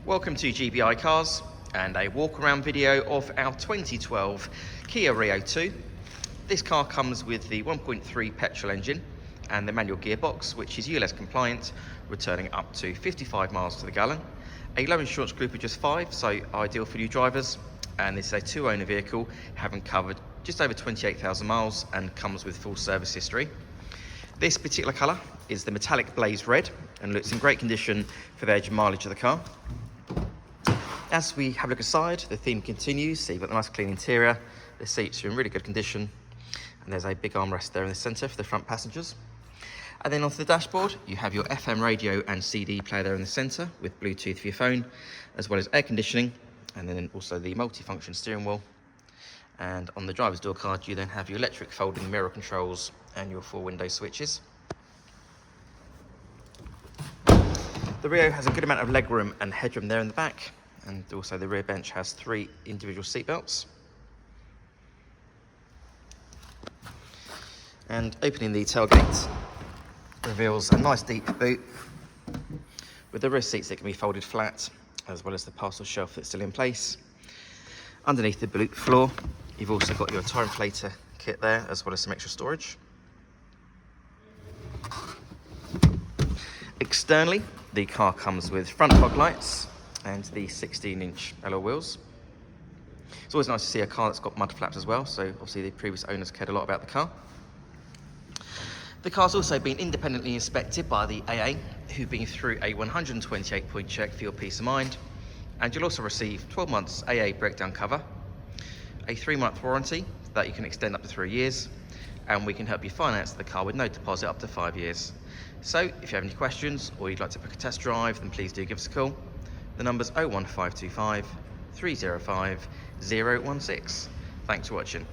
Welcome to GBI Cars and a walk around video of our 2012 Kia Rio 2. This car comes with the 1.3 petrol engine and the manual gearbox, which is ULS compliant, returning up to 55 miles to the gallon. A low insurance group of just 5, so ideal for new drivers. And this is a 2-owner vehicle, having covered just over 28,000 miles and comes with full service history. This particular colour is the metallic blaze red and looks in great condition for the age and mileage of the car. As we have a look aside, the theme continues. So you've got a nice clean interior, the seats are in really good condition, and there's a big armrest there in the centre for the front passengers. And then onto the dashboard, you have your FM radio and CD player there in the centre with Bluetooth for your phone, as well as air conditioning, and then also the multi-function steering wheel. And on the driver's door card, you then have your electric folding mirror controls and your 4 window switches. The Rio has a good amount of legroom and headroom there in the back, and also the rear bench has 3 individual seat belts. And opening the tailgate reveals a nice deep boot with the rear seats that can be folded flat, as well as the parcel shelf that's still in place. Underneath the boot floor, you've also got your tire inflator kit there, as well as some extra storage. Externally, the car comes with front fog lights and the 16-inch alloy wheels. It's always nice to see a car that's got mud flaps as well, so obviously the previous owners cared a lot about the car. The car's also been independently inspected by the AA, who've been through a 128-point check for your peace of mind, and you'll also receive 12 months AA breakdown cover, a 3-month warranty that you can extend up to 3 years, and we can help you finance the car with no deposit up to 5 years. So if you have any questions or you'd like to book a test drive, then please do give us a call. The number's 01525 305 016. Thanks for watching.